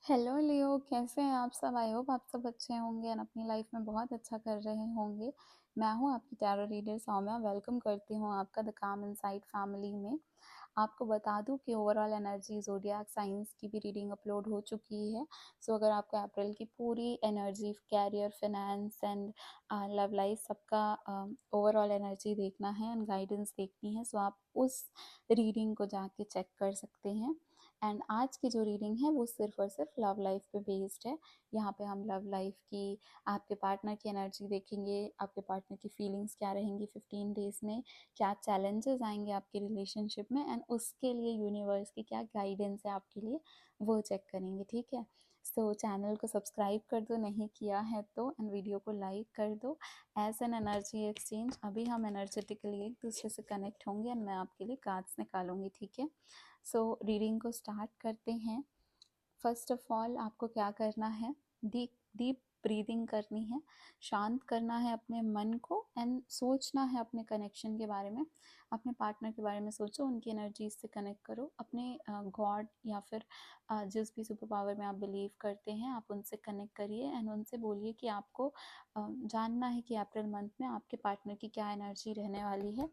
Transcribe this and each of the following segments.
Hello लियो, कैसे हैं आप सब? आई होप आप सब अच्छे होंगे एंड अपनी लाइफ में बहुत अच्छा कर रहे होंगे। मैं हूं आपकी टैरो रीडर सौम्या। वेलकम करती हूं आपका द काम इनसाइड फैमिली में। आपको बता दूं कि ओवरऑल एनर्जी ज़ोडिएक साइंस की भी रीडिंग अपलोड हो चुकी है। सो अगर आपको अप्रैल की पूरी energy, career, finance and love life सबका ओवरऑल एनर्जी देखना है एंड गाइडेंस देखनी है, सो आप उस रीडिंग को जाके चेक कर सकते हैं। एंड आज की जो रीडिंग है वो सिर्फ और सिर्फ लव लाइफ पे बेस्ड है। यहाँ पे हम लव लाइफ की, आपके पार्टनर की एनर्जी देखेंगे, आपके पार्टनर की फीलिंग्स क्या रहेंगी 15 डेज में, क्या चैलेंजेस आएंगे आपके रिलेशनशिप में एंड उसके लिए यूनिवर्स की क्या गाइडेंस है आपके लिए, वो चेक करेंगे। ठीक है, सो चैनल को सब्सक्राइब कर दो नहीं किया है तो, एंड वीडियो को लाइक कर दो। एज एन एनर्जी एक्सचेंज अभी हम एनर्जेटिकली एक दूसरे से कनेक्ट होंगे एंड मैं आपके लिए कार्ड्स निकालूंगी। ठीक है, सो रीडिंग को स्टार्ट करते हैं। फर्स्ट ऑफ ऑल आपको क्या करना है, डीप डीप ब्रीदिंग करनी है, शांत करना है अपने मन को एंड सोचना है अपने कनेक्शन के बारे में। अपने पार्टनर के बारे में सोचो, उनकी एनर्जीज से कनेक्ट करो, अपने गॉड या फिर जिस भी सुपर पावर में आप बिलीव करते हैं आप उनसे कनेक्ट करिए एंड उनसे बोलिए कि आपको जानना है कि अप्रैल मंथ में आपके पार्टनर की क्या एनर्जी रहने वाली है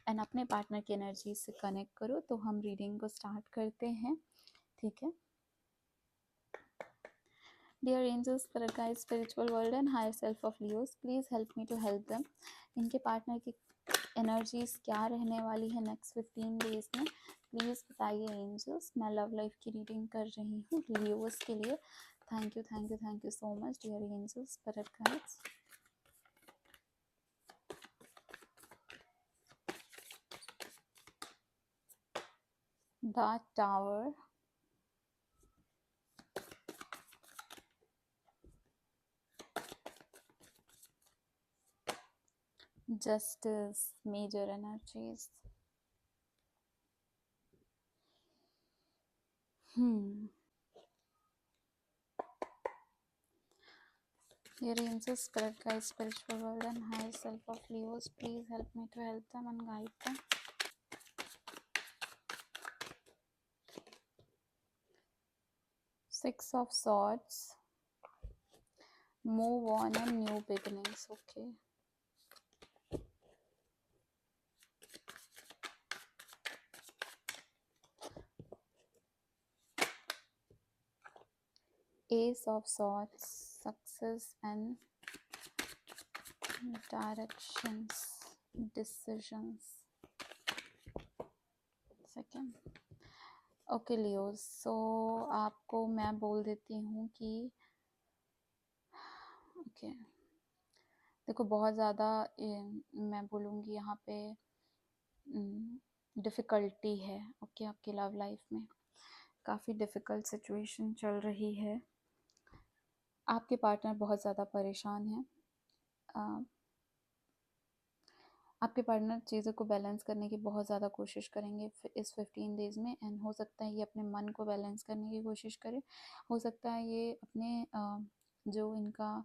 एंड अपने पार्टनर की एनर्जी से कनेक्ट करो। तो हम रीडिंग को स्टार्ट करते हैं। ठीक है, Dear angels, spirit guides, spiritual world and higher self of Leos, please help me to help them. इनके पार्टनर की एनर्जीज क्या रहने वाली है नेक्स्ट 15 डेज में, प्लीज़ बताइए एंजल्स। मैं लव लाइफ की रीडिंग कर रही हूँ लियोस के लिए। Thank you thank you thank you so much dear angels, spirit guides. The tower, justice, major energies. Dear angels, spirit guides, spiritual world and higher self of Leos, please help me to help them and guide them. Six of Swords, move on and new beginnings. Okay. Ace of Swords, success and directions, decisions. Second. Okay Leo, so आपको मैं बोल देती हूँ कि okay देखो, बहुत ज़्यादा मैं बोलूँगी यहाँ पे डिफ़िकल्टी है। ओके, आपकी लव लाइफ में काफ़ी डिफ़िकल्ट सिचुएशन चल रही है। आपके पार्टनर बहुत ज़्यादा परेशान है। आपके पार्टनर चीज़ों को बैलेंस करने की बहुत ज़्यादा कोशिश करेंगे इस 15 डेज़ में एंड हो सकता है ये अपने मन को बैलेंस करने की कोशिश करे। हो सकता है ये अपने जो इनका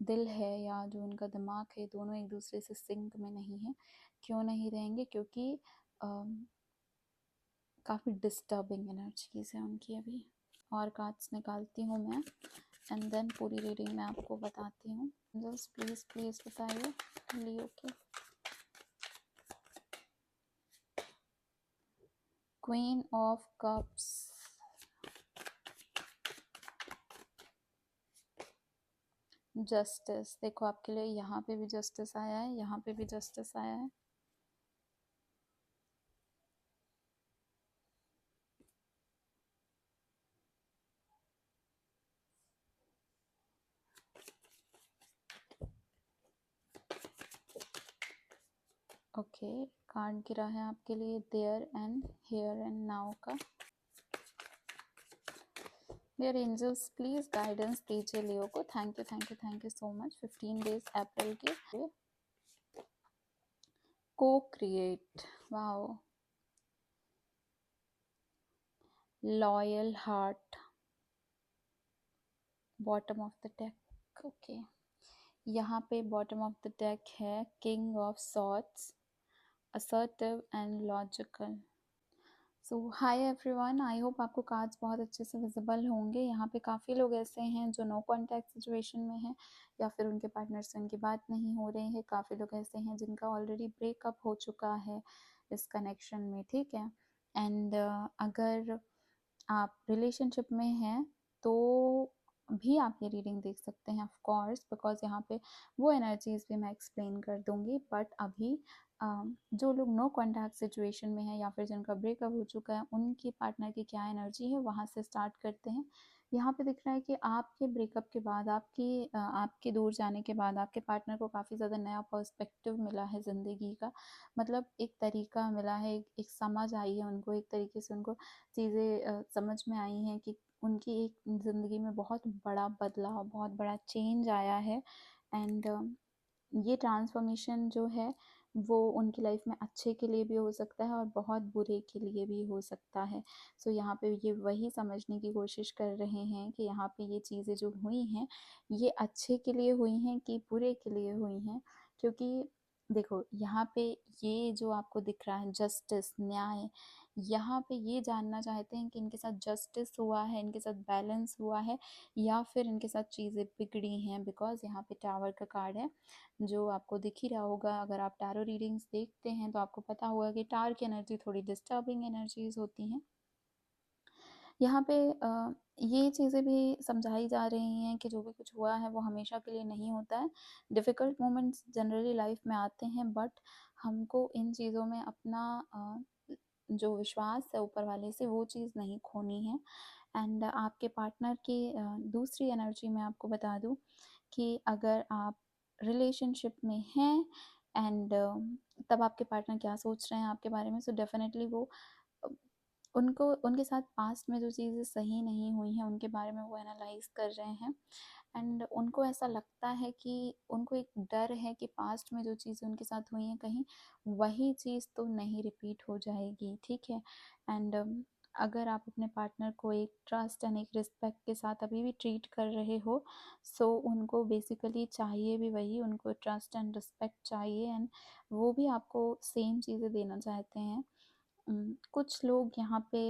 दिल है या जो इनका दिमाग है, दोनों एक दूसरे से सिंक में नहीं है। क्यों नहीं रहेंगे? क्योंकि काफ़ी डिस्टर्बिंग एनर्जीज है उनकी अभी। और कार्ड्स निकालती हूँ मैं एंड देन पूरी रीडिंग मैं आपको बताती हूँ। जस्ट प्लीज़ प्लीज़ बताइए लियो के। Queen of cups, justice. देखो आपके लिए यहाँ पे भी जस्टिस आया है, यहाँ पे भी जस्टिस आया है। ओके, कार्ड गिरा है आपके लिए there and here and now का। डियर एंजल्स, प्लीज गाइडेंस दीजिए लियो को। Thank you thank you thank you so much. 15 days April के। को create, wow, loyal heart, bottom of the deck. Okay, यहाँ पे बॉटम ऑफ द डेक है king of swords, assertive and logical. So hi everyone, I hope आपको cards बहुत अच्छे से visible होंगे। यहाँ पे काफ़ी लोग ऐसे हैं जो नो कॉन्टैक्ट सिचुएशन में हैं या फिर उनके पार्टनर से उनकी बात नहीं हो रही है। काफ़ी लोग ऐसे हैं जिनका ऑलरेडी ब्रेकअप हो चुका है इस कनेक्शन में, ठीक है। एंड अगर आप रिलेशनशिप में हैं तो भी आप ये रीडिंग देख सकते हैं ऑफ कोर्स, बिकॉज यहाँ पे वो एनर्जीज भी मैं एक्सप्लेन कर दूंगी। बट अभी जो लोग नो कॉन्टैक्ट सिचुएशन में है या फिर जिनका ब्रेकअप हो चुका है, उनकी पार्टनर की क्या एनर्जी है वहाँ से स्टार्ट करते हैं। यहाँ पे दिख रहा है कि आपके ब्रेकअप के बाद, आपके दूर जाने के बाद आपके पार्टनर को काफ़ी ज़्यादा नया पर्सपेक्टिव मिला है ज़िंदगी का। मतलब एक तरीका मिला है, एक समझ आई है उनको, एक तरीके से उनको चीज़ें समझ में आई हैं कि उनकी एक ज़िंदगी में बहुत बड़ा बदलाव, बहुत बड़ा चेंज आया है। एंड ये ट्रांसफॉर्मेशन जो है वो उनकी लाइफ में अच्छे के लिए भी हो सकता है और बहुत बुरे के लिए भी हो सकता है। सो यहाँ पे ये वही समझने की कोशिश कर रहे हैं कि यहाँ पे ये चीज़ें जो हुई हैं ये अच्छे के लिए हुई हैं कि बुरे के लिए हुई हैं। क्योंकि देखो यहाँ पे ये जो आपको दिख रहा है जस्टिस, न्याय, यहाँ पे ये जानना चाहते हैं कि इनके साथ जस्टिस हुआ है, इनके साथ बैलेंस हुआ है या फिर इनके साथ चीज़ें बिगड़ी हैं। बिकॉज यहाँ पे टावर का कार्ड है जो आपको दिख ही रहा होगा। अगर आप टैरो रीडिंग्स देखते हैं तो आपको पता होगा कि टावर की एनर्जी थोड़ी डिस्टर्बिंग एनर्जीज होती हैं। यहाँ पे ये चीज़ें भी समझाई जा रही हैं कि जो भी कुछ हुआ है वो हमेशा के लिए नहीं होता है। डिफ़िकल्ट मोमेंट्स जनरली लाइफ में आते हैं, बट हमको इन चीज़ों में अपना जो विश्वास है ऊपर वाले से वो चीज़ नहीं खोनी है। एंड आपके पार्टनर की दूसरी एनर्जी मैं आपको बता दूँ कि अगर आप रिलेशनशिप में हैं एंड तब आपके पार्टनर क्या सोच रहे हैं आपके बारे में, सो डेफिनेटली वो अ, उनको उनके साथ पास्ट में जो चीज़ें सही नहीं हुई हैं उनके बारे में वो एनालाइज कर रहे हैं। एंड उनको ऐसा लगता है कि उनको एक डर है कि पास्ट में जो चीज़ें उनके साथ हुई हैं कहीं वही चीज़ तो नहीं रिपीट हो जाएगी, ठीक है। एंड अगर आप अपने पार्टनर को एक ट्रस्ट एंड एक रिस्पेक्ट के साथ अभी भी ट्रीट कर रहे हो, सो उनको बेसिकली चाहिए भी वही, उनको ट्रस्ट एंड रिस्पेक्ट चाहिए एंड वो भी आपको सेम चीज़ें देना चाहते हैं। कुछ लोग यहाँ पे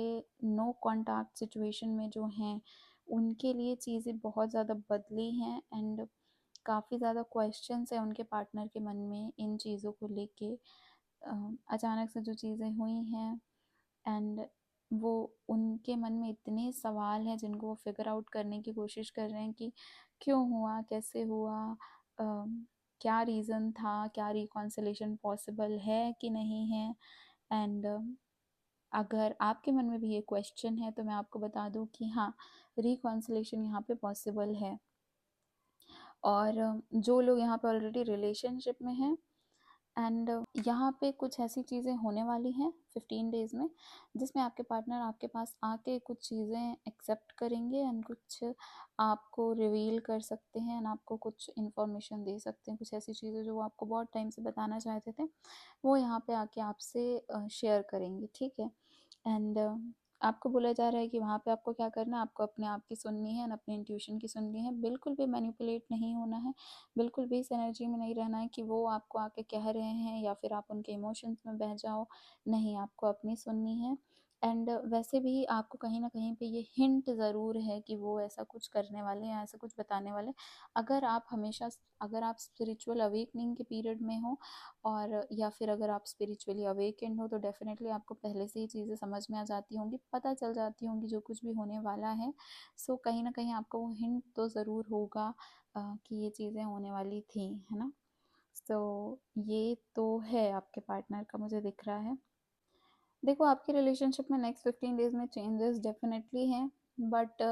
नो कॉन्टैक्ट सिचुएशन में जो हैं उनके लिए चीज़ें बहुत ज़्यादा बदली हैं एंड काफ़ी ज़्यादा क्वेश्चंस हैं उनके पार्टनर के मन में इन चीज़ों को लेके। अचानक से जो चीज़ें हुई हैं एंड वो उनके मन में इतने सवाल हैं जिनको वो फिगर आउट करने की कोशिश कर रहे हैं कि क्यों हुआ, कैसे हुआ, क्या रीज़न था, क्या रिकॉन्सिलेशन पॉसिबल है कि नहीं है। एंड अगर आपके मन में भी ये क्वेश्चन है तो मैं आपको बता दूं कि हाँ, रिकॉन्सिलेशन यहाँ पे पॉसिबल है। और जो लोग यहाँ पे ऑलरेडी रिलेशनशिप में हैं एंड यहाँ पे कुछ ऐसी चीज़ें होने वाली हैं 15 डेज़ में जिसमें आपके पार्टनर आपके पास आके कुछ चीज़ें एक्सेप्ट करेंगे एंड कुछ आपको रिवील कर सकते हैं एंड आपको कुछ इन्फॉर्मेशन दे सकते हैं। कुछ ऐसी चीज़ें जो वो आपको बहुत टाइम से बताना चाहते थे वो यहाँ पे आके आपसे शेयर करेंगे, ठीक है। एंड आपको बोला जा रहा है कि वहाँ पे आपको क्या करना है, आपको अपने आप की सुननी है एंड अपने इंट्यूशन की सुननी है। बिल्कुल भी मैनिपुलेट नहीं होना है, बिल्कुल भी इस एनर्जी में नहीं रहना है कि वो आपको आके कह रहे हैं या फिर आप उनके इमोशंस में बह जाओ। नहीं, आपको अपनी सुननी है। एंड वैसे भी आपको कहीं ना कहीं पे ये हिंट ज़रूर है कि वो ऐसा कुछ करने वाले हैं, ऐसा कुछ बताने वाले हैं। अगर आप स्पिरिचुअल अवेकनिंग के पीरियड में हो और या फिर अगर आप स्पिरिचुअली अवेकेंड हो तो डेफिनेटली आपको पहले से ही चीज़ें समझ में आ जाती होंगी, पता चल जाती होंगी जो कुछ भी होने वाला है। सो कहीं ना कहीं आपको वो हिंट तो ज़रूर होगा कि ये चीज़ें होने वाली थी, है ना। सो ये तो है आपके पार्टनर का, मुझे दिख रहा है। देखो, आपकी रिलेशनशिप में नेक्स्ट 15 डेज में चेंजेस डेफिनेटली हैं, बट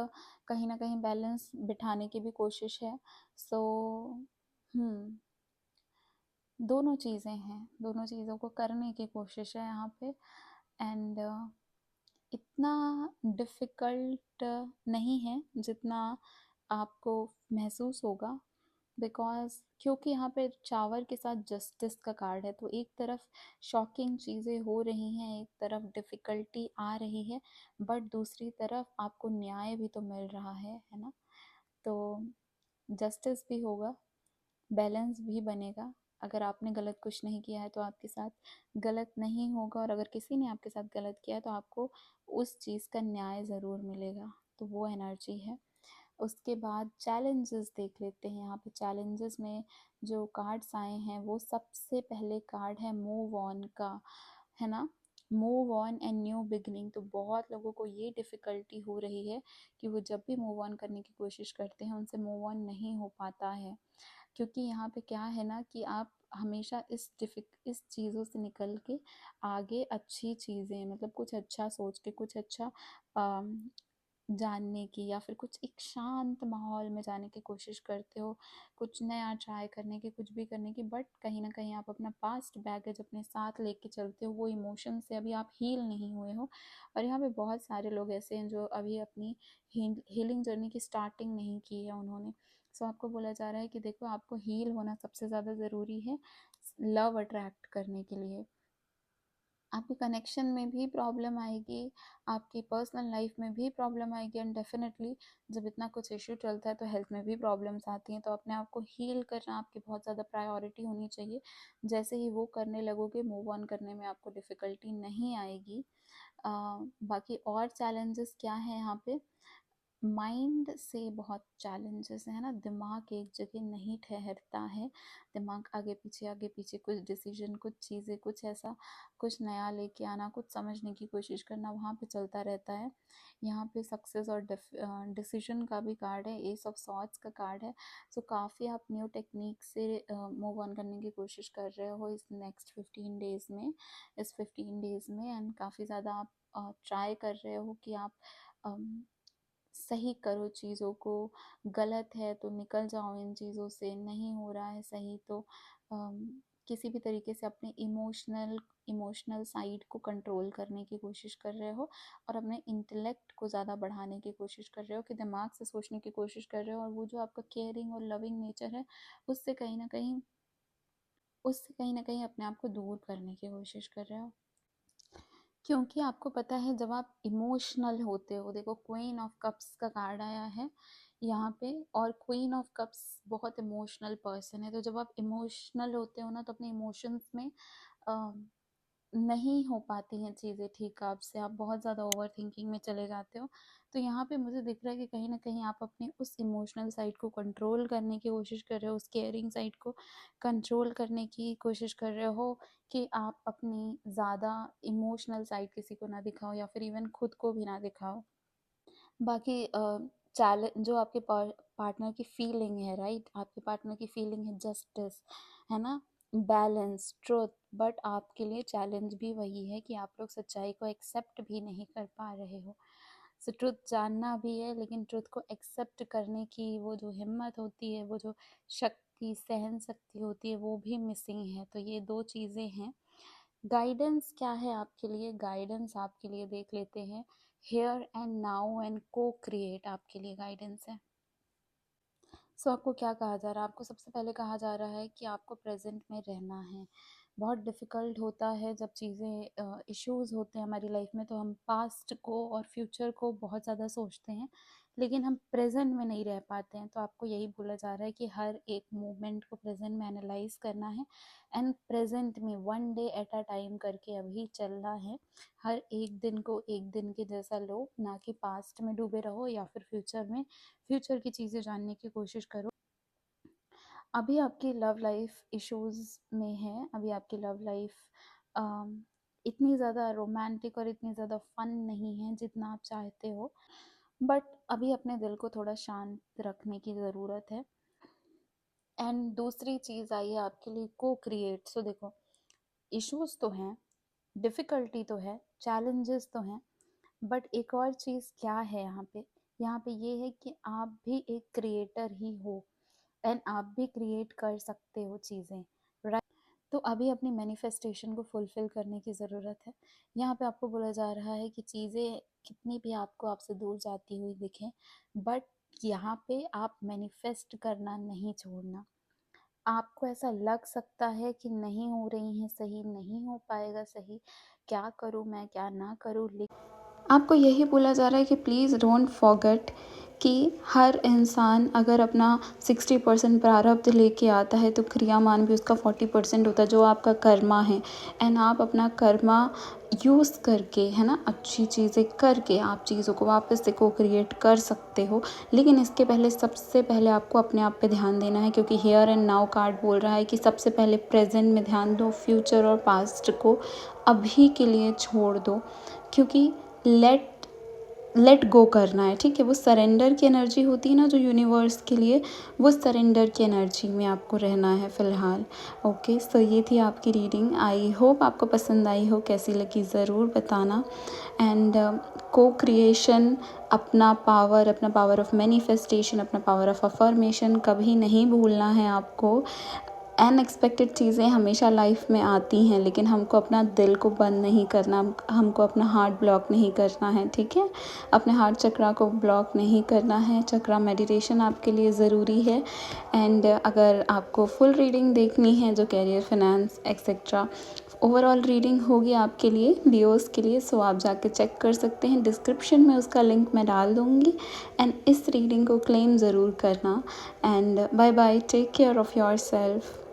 कहीं ना कहीं बैलेंस बिठाने की भी कोशिश है। सो हम्म दोनों चीज़ें हैं, दोनों चीज़ों को करने की कोशिश है यहाँ पे। एंड इतना डिफ़िकल्ट नहीं है जितना आपको महसूस होगा। बिकॉज़ क्योंकि यहाँ पे टावर के साथ जस्टिस का कार्ड है, तो एक तरफ शॉकिंग चीज़ें हो रही हैं, एक तरफ डिफ़िकल्टी आ रही है, बट दूसरी तरफ आपको न्याय भी तो मिल रहा है ना। तो जस्टिस भी होगा, बैलेंस भी बनेगा अगर आपने गलत कुछ नहीं किया है तो आपके साथ गलत नहीं होगा, और अगर किसी ने आपके साथ गलत किया है तो आपको उस चीज़ का न्याय ज़रूर मिलेगा। तो वो एनर्जी है। उसके बाद चैलेंजेस देख लेते हैं। यहाँ पे चैलेंजेस में जो कार्ड्स आए हैं वो सबसे पहले कार्ड है मूव ऑन का, है ना। Move on and new beginning. तो बहुत लोगों को ये डिफ़िकल्टी हो रही है कि वो जब भी मूव ऑन करने की कोशिश करते हैं उनसे मूव ऑन नहीं हो पाता है, क्योंकि यहाँ पे क्या है ना कि आप हमेशा इस चीज़ों से निकल के आगे अच्छी चीज़ें, मतलब कुछ अच्छा सोच के, कुछ अच्छा जानने की, या फिर कुछ एक शांत माहौल में जाने की कोशिश करते हो, कुछ नया ट्राई करने की, कुछ भी करने की, बट कहीं ना कहीं आप अपना पास्ट बैगेज अपने साथ लेके चलते हो, वो इमोशन से अभी आप हील नहीं हुए हो। और यहाँ पे बहुत सारे लोग ऐसे हैं जो अभी अपनी हीलिंग जर्नी की स्टार्टिंग नहीं की है उन्होंने। सो आपको बोला जा रहा है कि देखो, आपको हील होना सबसे ज़्यादा ज़रूरी है लव अट्रैक्ट करने के लिए। आपके कनेक्शन में भी प्रॉब्लम आएगी, आपकी पर्सनल लाइफ में भी प्रॉब्लम आएगी, एंड डेफिनेटली जब इतना कुछ इश्यू चलता है तो हेल्थ में भी प्रॉब्लम्स आती हैं। तो अपने आप को हील करना आपकी बहुत ज़्यादा प्रायोरिटी होनी चाहिए। जैसे ही वो करने लगोगे, मूव ऑन करने में आपको डिफ़िकल्टी नहीं आएगी। बाकी और चैलेंजेस क्या है यहाँ पे, माइंड से बहुत चैलेंजेस है ना। दिमाग एक जगह नहीं ठहरता है, दिमाग आगे पीछे कुछ डिसीजन, कुछ चीज़ें, कुछ ऐसा, कुछ नया लेके आना, कुछ समझने की कोशिश करना, वहाँ पे चलता रहता है। यहाँ पे सक्सेस और डिसीजन का भी कार्ड है, एस ऑफ सॉर्ड्स का कार्ड है। सो काफ़ी आप न्यू टेक्निक से मूव ऑन करने की कोशिश कर रहे हो इस नेक्स्ट 15 डेज़ में, इस 15 डेज़ में, एंड काफ़ी ज़्यादा आप ट्राई कर रहे हो कि आप अम, सही करो चीज़ों को। गलत है तो निकल जाओ इन चीज़ों से, नहीं हो रहा है सही तो किसी भी तरीके से अपने इमोशनल साइड को कंट्रोल करने की कोशिश कर रहे हो, और अपने इंटेलेक्ट को ज़्यादा बढ़ाने की कोशिश कर रहे हो, कि दिमाग से सोचने की कोशिश कर रहे हो, और वो जो आपका केयरिंग और लविंग नेचर है उससे कहीं ना कहीं अपने आप को दूर करने की कोशिश कर रहे हो। क्योंकि आपको पता है जब आप इमोशनल होते हो, देखो क्वीन ऑफ कप्स का कार्ड आया है यहाँ पे, और क्वीन ऑफ कप्स बहुत इमोशनल पर्सन है। तो जब आप इमोशनल होते हो ना, तो अपने इमोशंस में नहीं हो पाती हैं चीज़ें ठीक आपसे, आप बहुत ज़्यादा ओवर थिंकिंग में चले जाते हो। तो यहाँ पे मुझे दिख रहा है कि कहीं ना कहीं आप अपने उस इमोशनल साइड को कंट्रोल करने की कोशिश कर रहे हो, उस केयरिंग साइड को कंट्रोल करने की कोशिश कर रहे हो, कि आप अपनी ज़्यादा इमोशनल साइड किसी को ना दिखाओ, या फिर इवन खुद को भी ना दिखाओ। बाकी चैलेंज जो आपके पार्टनर की फीलिंग है, राइट, आपके पार्टनर की फीलिंग है जस्टिस, है ना, बैलेंस, ट्रुथ, बट आपके लिए चैलेंज भी वही है कि आप लोग सच्चाई को एक्सेप्ट भी नहीं कर पा रहे हो। सो ट्रुथ जानना भी है, लेकिन ट्रुथ को एक्सेप्ट करने की वो जो हिम्मत होती है, वो जो शक्ति, सहन शक्ति होती है, वो भी मिसिंग है। तो ये दो चीज़ें हैं। गाइडेंस क्या है आपके लिए, गाइडेंस आपके लिए देख लेते हैं। हेयर एंड नाउ एंड को क्रिएट आपके लिए गाइडेंस है। सो आपको क्या कहा जा रहा है, आपको सबसे पहले कहा जा रहा है कि आपको प्रेजेंट में रहना है। बहुत डिफ़िकल्ट होता है जब चीज़ें इश्यूज़ होते हैं हमारी लाइफ में, तो हम पास्ट को और फ्यूचर को बहुत ज़्यादा सोचते हैं, लेकिन हम प्रेजेंट में नहीं रह पाते हैं। तो आपको यही बोला जा रहा है कि हर एक मोमेंट को प्रेजेंट में एनालाइज करना है, एंड प्रेजेंट में one day at a time करके अभी चलना है। हर एक दिन को एक दिन के जैसा लो, ना कि पास्ट में डूबे रहो या फिर फ्यूचर की चीज़ें जानने की कोशिश करो। अभी आपकी लव लाइफ इश्यूज़ में है, अभी आपकी लव लाइफ इतनी ज़्यादा रोमांटिक और इतनी ज़्यादा फन नहीं है जितना आप चाहते हो, बट अभी अपने दिल को थोड़ा शांत रखने की ज़रूरत है। एंड दूसरी चीज़ आई है आपके लिए को क्रिएट। सो देखो, इश्यूज़ तो हैं, डिफ़िकल्टी तो है, चैलेंजेस तो हैं, बट एक और चीज़ क्या है यहाँ पे, ये है कि आप भी एक क्रिएटर ही हो, एंड आप भी क्रिएट कर सकते हो चीज़ें, राइट। तो अभी अपनी मैनिफेस्टेशन को फुलफ़िल करने की ज़रूरत है। यहाँ पे आपको बोला जा रहा है कि चीज़ें कितनी भी आपको आपसे दूर जाती हुई दिखें, बट यहाँ पे आप मैनिफेस्ट करना नहीं छोड़ना। आपको ऐसा लग सकता है कि नहीं हो रही हैं सही, नहीं हो पाएगा सही, क्या करूँ मैं, क्या ना करूँ, लेकिन आपको यही बोला जा रहा है कि प्लीज़ डोंट फॉरगेट कि हर इंसान अगर अपना 60% प्रारब्ध लेके आता है तो क्रियामान भी उसका 40% होता है, जो आपका कर्मा है। एंड आप अपना कर्मा यूज़ करके, है ना, अच्छी चीज़ें करके आप चीज़ों को वापस से को क्रिएट कर सकते हो। लेकिन इसके पहले सबसे पहले आपको अपने आप पे ध्यान देना है, क्योंकि हियर एंड नाउ कार्ड बोल रहा है कि सबसे पहले प्रेजेंट में ध्यान दो, फ्यूचर और पास्ट को अभी के लिए छोड़ दो, क्योंकि लेट गो करना है, ठीक है। वो सरेंडर की एनर्जी होती है ना जो यूनिवर्स के लिए, वो सरेंडर की एनर्जी में आपको रहना है फ़िलहाल। ओके, सो ये थी आपकी रीडिंग। आई होप आपको पसंद आई हो, कैसी लगी ज़रूर बताना। एंड को क्रिएशन, अपना पावर ऑफ मैनिफेस्टेशन, अपना पावर ऑफ अफर्मेशन कभी नहीं भूलना है आपको। अनएक्सपेक्टेड चीज़ें हमेशा लाइफ में आती हैं, लेकिन हमको अपना दिल को बंद नहीं करना, हमको अपना हार्ट ब्लॉक नहीं करना है, ठीक है। अपने हार्ट चक्रा को ब्लॉक नहीं करना है। चक्रा मेडिटेशन आपके लिए ज़रूरी है। एंड अगर आपको फुल रीडिंग देखनी है जो career, finance etcetera overall reading होगी आपके लिए, लियोस के लिए, सो आप जाके चेक कर सकते हैं, डिस्क्रिप्शन में उसका लिंक मैं डाल दूँगी। एंड इस रीडिंग को क्लेम ज़रूर करना। And bye bye, take care of your self.